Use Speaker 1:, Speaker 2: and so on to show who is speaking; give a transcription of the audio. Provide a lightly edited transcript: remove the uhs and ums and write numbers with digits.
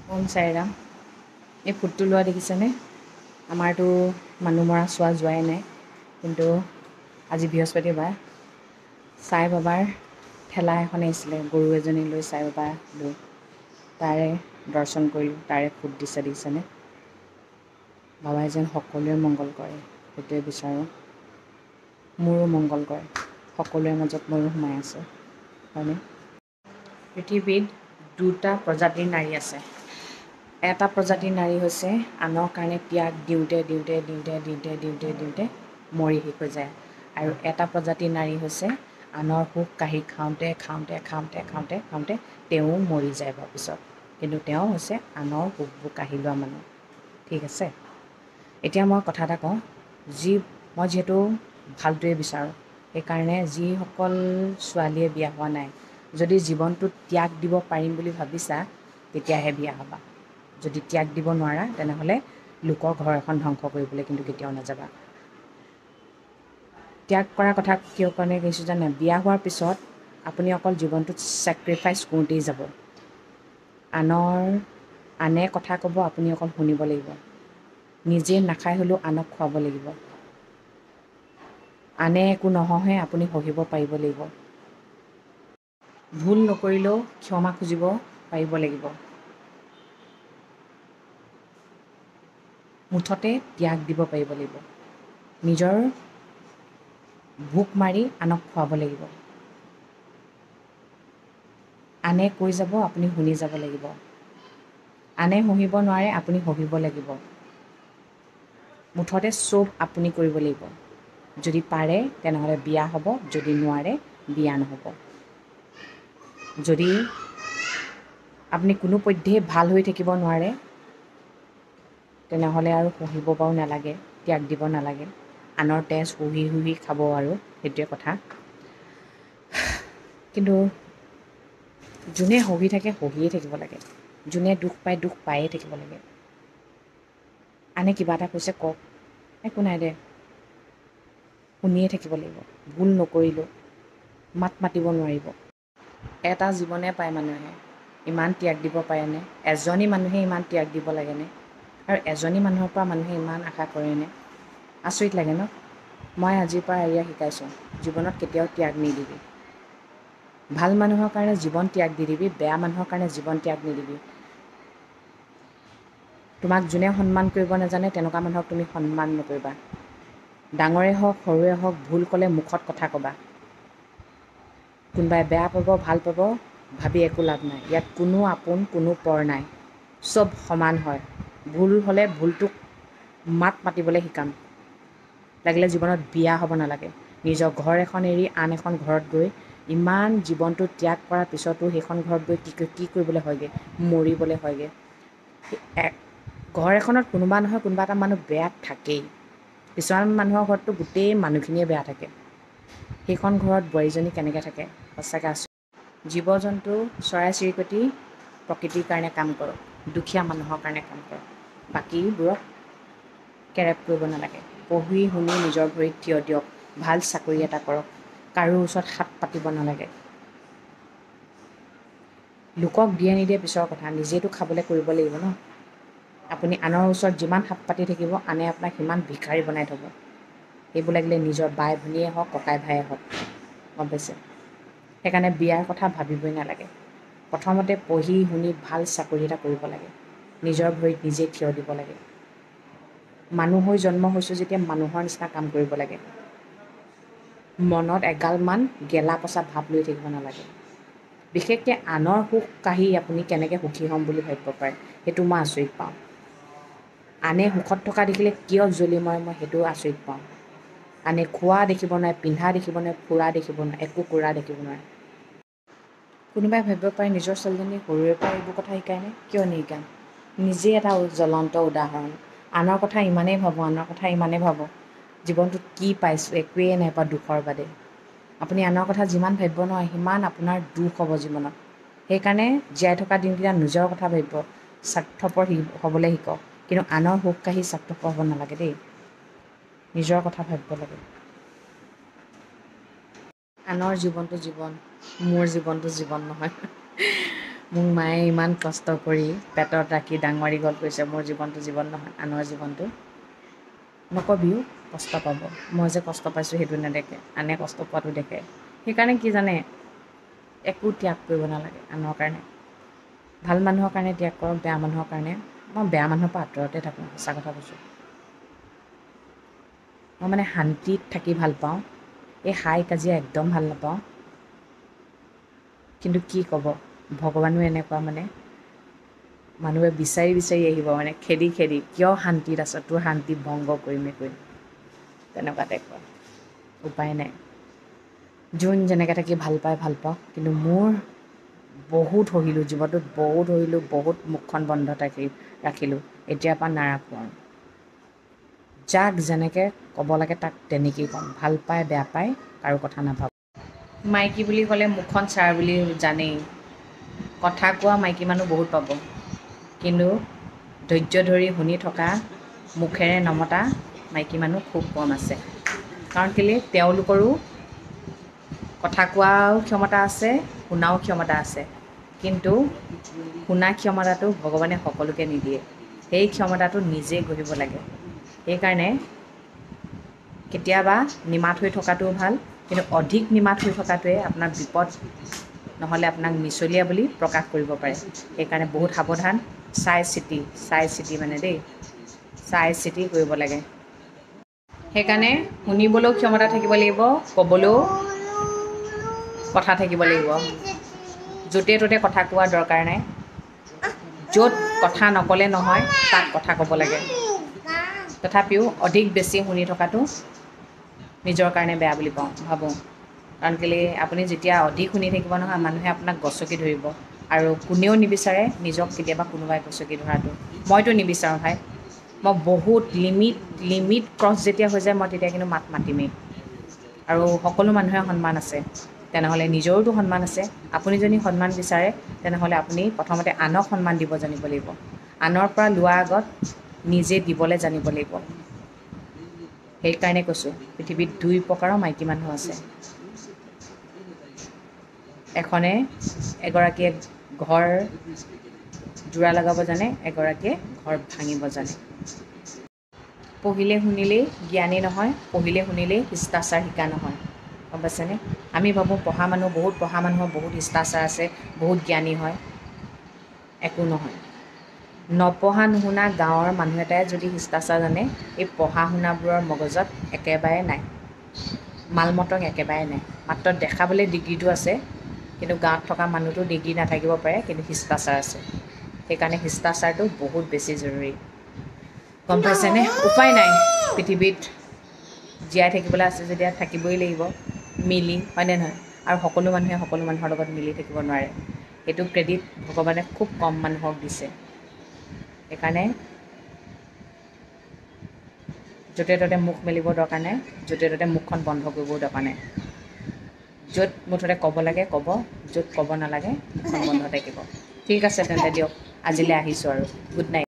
Speaker 1: ওম চাইৰাম। এই ফুটটো লোৱা দেখিছেনে? আমাৰতো মানুহ মৰা চোৱা যোৱাই নাই, কিন্তু আজি বৃহস্পতিবাৰ সাই বাবাৰ ঠেলা এখন আহিছিলে, গৰু এজনী লৈ সাই বাবা লৈ তাৰে দৰ্শন কৰিলোঁ, তাৰে ফুট দিছে দেখিছেনে? বাবাই যেন সকলোৰে মংগল কৰে সেইটোৱে বিচাৰোঁ। মোৰো মংগল কৰে, সকলোৰে মাজত ময়ো সোমাই আছোঁ হয়নে? পৃথিৱীত দুটা প্ৰজাতিৰ নাৰী আছে। এটা প্ৰজাতিৰ নাৰী হৈছে আনৰ কাৰণে ত্যাগ দিওঁতে দিওঁতে দিওঁতে দিওঁতে দিওঁতে দিওঁতে মৰি শেষ হৈ যায়, আৰু এটা প্ৰজাতিৰ নাৰী হৈছে আনৰ সুখ কাঢ়ি খাওঁতে খাওঁতে খাওঁতে খাওঁতে খাওঁতে তেওঁ মৰি যায় পিছত, কিন্তু তেওঁ হৈছে আনৰ সুখবোৰ কাঢ়ি লোৱা মানুহ। ঠিক আছে, এতিয়া মই কথা এটা কওঁ, মই যিহেতু ভালটোৱে বিচাৰোঁ, সেইকাৰণে যিসকল ছোৱালীয়ে বিয়া হোৱা নাই, যদি জীৱনটোত ত্যাগ দিব পাৰিম বুলি ভাবিছা তেতিয়াহে বিয়া হ'বা। যদি ত্যাগ দিব নোৱাৰা তেনেহ'লে লোকৰ ঘৰ এখন ধ্বংস কৰিবলৈ কিন্তু কেতিয়াও নাযাবা। ত্যাগ কৰাৰ কথা কিয় কাৰণে কৈছোঁ জানে? বিয়া হোৱাৰ পিছত আপুনি অকল জীৱনটোত ছেক্ৰিফাইচ কৰোঁতেই যাব। আনে কথা ক'ব, আপুনি অকল শুনিব লাগিব। নিজে নাখাই হ'লেও আনক খুৱাব লাগিব। আনে একো নহঁহে আপুনি সহিব পাৰিব লাগিব। ভুল নকৰিলেও ক্ষমা খুজিব পাৰিব লাগিব। মুঠতে ত্যাগ দিব পাৰিব লাগিব। নিজৰ ভোক মাৰি আনক খুৱাব লাগিব। আনে কৈ যাব আপুনি শুনি যাব লাগিব। আনে সহিব নোৱাৰে আপুনি সহিব লাগিব। মুঠতে চব আপুনি কৰিব লাগিব। যদি পাৰে তেনেহ'লে বিয়া হ'ব, যদি নোৱাৰে বিয়া নহ'ব। যদি আপুনি কোনোপধ্যেই ভাল হৈ থাকিব নোৱাৰে তেনেহ'লে আৰু সহিব বাৰু নালাগে, ত্যাগ দিব নালাগে। আনৰ তেজ শুহি শুহি খাব আৰু সেইটোৱে কথা। কিন্তু যোনে সহি থাকে সহিয়ে থাকিব লাগে, যোনে দুখ পায় দুখ পায়ে থাকিব লাগে। আনে কিবা এটা কৈছে কওক, একো নাই দে, শুনিয়ে থাকিব লাগিব। ভুল নকৰিলোঁ মাত মাতিব নোৱাৰিব। এটা জীৱনে পায় মানুহে, ইমান ত্যাগ দিব পাৰেনে? এজনী মানুহে ইমান ত্যাগ দিব লাগেনে? আৰু এজনী মানুহৰ পৰা মানুহে ইমান আশা কৰেনে? আচৰিত লাগে ন? মই আজিৰ পৰা এয়া শিকাইছোঁ, জীৱনত কেতিয়াও ত্যাগ নিদিবি। ভাল মানুহৰ কাৰণে জীৱন ত্যাগ দি দিবি, বেয়া মানুহৰ কাৰণে জীৱন ত্যাগ নিদিবি। তোমাক যোনে সন্মান কৰিব নাজানে তেনেকুৱা মানুহক তুমি সন্মান নকৰিবা। ডাঙৰে হওক সৰুৱে হওক ভুল ক'লে মুখত কথা ক'বা। কোনোবাই বেয়া পাব ভাল পাব ভাবি একো লাভ নাই। ইয়াত কোনো আপোন কোনো পৰ নাই, চব সমান হয়। ভুল হ'লে ভুলটোক মাত মাতিবলৈ শিকাম। লাগিলে জীৱনত বিয়া হ'ব নালাগে, নিজৰ ঘৰ এখন এৰি আন এখন ঘৰত গৈ ইমান জীৱনটো ত্যাগ কৰাৰ পিছতো সেইখন ঘৰত গৈ কি কৰিবলৈ হয়গৈ? মৰিবলৈ হয়গৈ। ঘৰ এখনত কোনোবা নহয় কোনোবা এটা মানুহ বেয়া থাকেই। কিছুমান মানুহৰ ঘৰততো গোটেই মানুহখিনিয়ে বেয়া থাকে। সেইখন ঘৰত বোৱাৰীজনী কেনেকৈ থাকে? সঁচাকৈ আচৰিত। জীৱ জন্তু চৰাই চিৰিকটি প্ৰকৃতিৰ কাৰণে কাম কৰক, দুখীয়া মানুহৰ কাৰণে কাম কৰক, বাকীবোৰক কেৰেপ কৰিব নালাগে। পঢ়ি শুনি নিজৰ ভৰিত থিয় দিয়ক, ভাল চাকৰি এটা কৰক, কাৰো ওচৰত হাত পাতিব নালাগে। লোকক দিয়ে নিদিয়ে পিছৰ কথা, নিজেতো খাবলৈ কৰিব লাগিব ন? আপুনি আনৰ ওচৰত যিমান হাত পাতি থাকিব আনে আপোনাক সিমান ভিক্ষাৰী বনাই থ'ব। সেইবোৰ লাগিলে নিজৰ বাই ভনীয়ে হওক ককাই ভাইয়ে হওক, গম পাইছে? সেইকাৰণে বিয়াৰ কথা ভাবিবই নালাগে। প্ৰথমতে পঢ়ি শুনি ভাল চাকৰি এটা কৰিব লাগে, নিজৰ ভৰিত নিজে থিয় দিব লাগে। মানুহ হৈ জন্ম হৈছোঁ যেতিয়া মানুহৰ নিচিনা কাম কৰিব লাগে। মনত এগালমান গেলা পচা ভাৱ লৈ থাকিব নালাগে। বিশেষকৈ আনৰ সুখ কাঢ়ি আপুনি কেনেকৈ সুখী হ'ম বুলি ভাবিব পাৰে, সেইটো মই আচৰিত পাওঁ। আনে সুখত থকা দেখিলে কিয় জ্বলি মই সেইটো আচৰিত পাওঁ। আনে খোৱা দেখিব নোৱাৰে, পিন্ধা দেখিব নোৱাৰে, ফুৰা দেখিব নোৱাৰে, একো কৰা দেখিব নোৱাৰে। কোনোবাই ভাবিব পাৰে নিজৰ ছোৱালীজনীক সৰুৰে পৰা এইবোৰ কথা শিকায়নে? কিয় নিশিকাম? নিজেই এটা জ্বলন্ত উদাহৰণ। আনৰ কথা ইমানেই ভাবোঁ, জীৱনটোত কি পাইছোঁ? একোৱেই নাই পোৱা দুখৰ বাদে। আপুনি আনৰ কথা যিমান ভাবিব নহয় সিমান আপোনাৰ দুখ হ'ব জীৱনত। সেইকাৰণে জীয়াই থকা দিনকেইটা নিজৰ কথা ভাবিব, স্বাৰ্থপৰ হ'বলৈ শিকক, কিন্তু আনৰ সুখ কাঢ়ি স্বাৰ্থপৰ হ'ব নালাগে দেই। নিজৰ কথা ভাবিব লাগে। আনৰ জীৱনটো জীৱন, মোৰ জীৱনটো জীৱন নহয়। মোক মায়ে ইমান কষ্ট কৰি পেটত ৰাখি ডাঙৰ দীঘল কৰিছে। মোৰ জীৱনটো জীৱন নহয়, আনৰ জীৱনটো। নকবিও, কষ্ট পাব। মই যে কষ্ট পাইছোঁ সেইটো নেদেখে, আনে কষ্ট পোৱাটো দেখে। সেইকাৰণে কি জানে, একো ত্যাগ কৰিব নালাগে আনৰ কাৰণে। ভাল মানুহৰ কাৰণে ত্যাগ কৰক, বেয়া মানুহৰ কাৰণে। মই বেয়া মানুহৰ পৰা আঁতৰতে থাকোঁ, সঁচা কথা কৈছোঁ। মই মানে শান্তিত থাকি ভাল পাওঁ, এই হাই কাজিয়া একদম ভাল নাপাওঁ। কিন্তু কি ক'ব, ভগৱানো এনেকুৱা মানে, মানুহে বিচাৰি বিচাৰি আহিব মানে খেদি খেদি, কিয় শান্তিত আছ, তোৰ শান্তি ভংগ কৰিমেই কৰিম, তেনেকুৱা টাইপৰ। উপায় নাই, যোন যেনেকৈ থাকি ভাল পায় ভাল পাওঁ। কিন্তু মোৰ বহুত সহিলোঁ, জীৱনটোত বহুত সহিলোঁ, বহুত মুখখন বন্ধ ৰাখিলোঁ। এতিয়াৰ পৰা নাৰাখোঁ আৰু। যাক যেনেকৈ ক'ব লাগে তাক তেনেকেই ক'ম। ভাল পায় বেয়া পায় কাৰো কথা নাভাবোঁ। মাইকী বুলি ক'লে মুখখন চাৰ বুলি জানেই। কথা কোৱা মাইকী মানুহ বহুত পাব, কিন্তু ধৈৰ্য ধৰি শুনি থকা, মুখেৰে নমতা মাইকী মানুহ খুব কম আছে। কাৰণ কেলৈ, তেওঁলোকৰো কথা কোৱাও ক্ষমতা আছে, শুনাও ক্ষমতা আছে। কিন্তু শুনা ক্ষমতাটো ভগৱানে সকলোকে নিদিয়ে। সেই ক্ষমতাটো নিজে গঢ়িব লাগে। সেইকাৰণে কেতিয়াবা নিমাত হৈ থকাটোও ভাল, কিন্তু অধিক নিমাত হৈ থকাটোৱে আপোনাৰ বিপদ, নহ'লে আপোনাক মিছলীয়া বুলি প্ৰকাশ কৰিব পাৰে। সেইকাৰণে বহুত সাৱধান, চাই চিতি মানে দেই, চাই চিতি কৰিব লাগে। সেইকাৰণে শুনিবলৈও ক্ষমতা থাকিব লাগিব, ক'বলৈও কথা থাকিব লাগিব। য'তে ত'তে কথা কোৱাৰ দৰকাৰ নাই। য'ত কথা নক'লে নহয় তাত কথা ক'ব লাগে। তথাপিও অধিক বেছি শুনি থকাটো নিজৰ কাৰণে বেয়া বুলি ভাবোঁ। কাৰণ কেলৈ, আপুনি যেতিয়া অধিক শুনি থাকিব নহয়, মানুহে আপোনাক গচকি ধৰিব। আৰু কোনেও নিবিচাৰে নিজক কেতিয়াবা কোনোবাই গচকি ধৰাটো। মইতো নিবিচাৰোঁ ভাই। মই বহুত লিমিট ক্ৰছ যেতিয়া হৈ যায়, মই তেতিয়া কিন্তু মাত মাতিমেই। আৰু সকলো মানুহে সন্মান আছে, তেনেহ'লে নিজৰোতো সন্মান আছে। আপুনি যদি সন্মান বিচাৰে, তেনেহ'লে আপুনি প্ৰথমতে আনক সন্মান দিব জানিব লাগিব। আনৰ পৰা লোৱাৰ আগত নিজে দিবলৈ জানিব লাগিব। সেইকাৰণে কৈছোঁ, পৃথিৱীত 2 প্ৰকাৰৰ মাইকী মানুহ আছে। এগৰাকীয়ে ঘৰ জোৰা লগাব জানে, এগৰাকীয়ে ঘৰ ভাঙিব জানে। পঢ়িলে শুনিলেই জ্ঞানী নহয়, পঢ়িলে শুনিলেই শিষ্টাচাৰ শিকা নহয়। গম পাইছেনে? আমি ভাবোঁ বহুত পঢ়া মানুহৰ বহুত শিষ্টাচাৰ আছে, বহুত জ্ঞানী হয়। একো নহয়। নপঢ়া নুশুনা গাঁৱৰ মানুহ এটাই যদি শিষ্টাচাৰ জানে, এই পঢ়া শুনাবোৰৰ মগজত একেবাৰে নাই। মালমতক একেবাৰে নাই। মাত্ৰ দেখাবলৈ ডিগ্ৰীটো আছে, কিন্তু গাঁৱত থকা মানুহটো ডিগ্ৰী নাথাকিব পাৰে, কিন্তু শিষ্টাচাৰ আছে। সেইকাৰণে শিষ্টাচাৰটো বহুত বেছি জৰুৰী। গম পাইছেনে? উপায় নাই, পৃথিৱীত জীয়াই থাকিবলৈ আছে যেতিয়া থাকিবই লাগিব মিলি, হয়নে নহয়? আৰু সকলো মানুহে সকলো মানুহৰ লগত মিলি থাকিব নোৱাৰে। সেইটো ক্ৰেডিট ভগৱানে খুব কম মানুহক দিছে। সেইকাৰণে য'তে ত'তে মুখ মেলিব দৰকাৰ নাই, য'তে ত'তে মুখখন বন্ধ কৰিবও দৰকাৰ নাই। য'ত মুঠতে ক'ব লাগে ক'ব, য'ত ক'ব নালাগে মুখখন বন্ধ থাকিব। ঠিক আছে তেন্তে দিয়ক, আজিলৈ আহিছোঁ আৰু। Good night.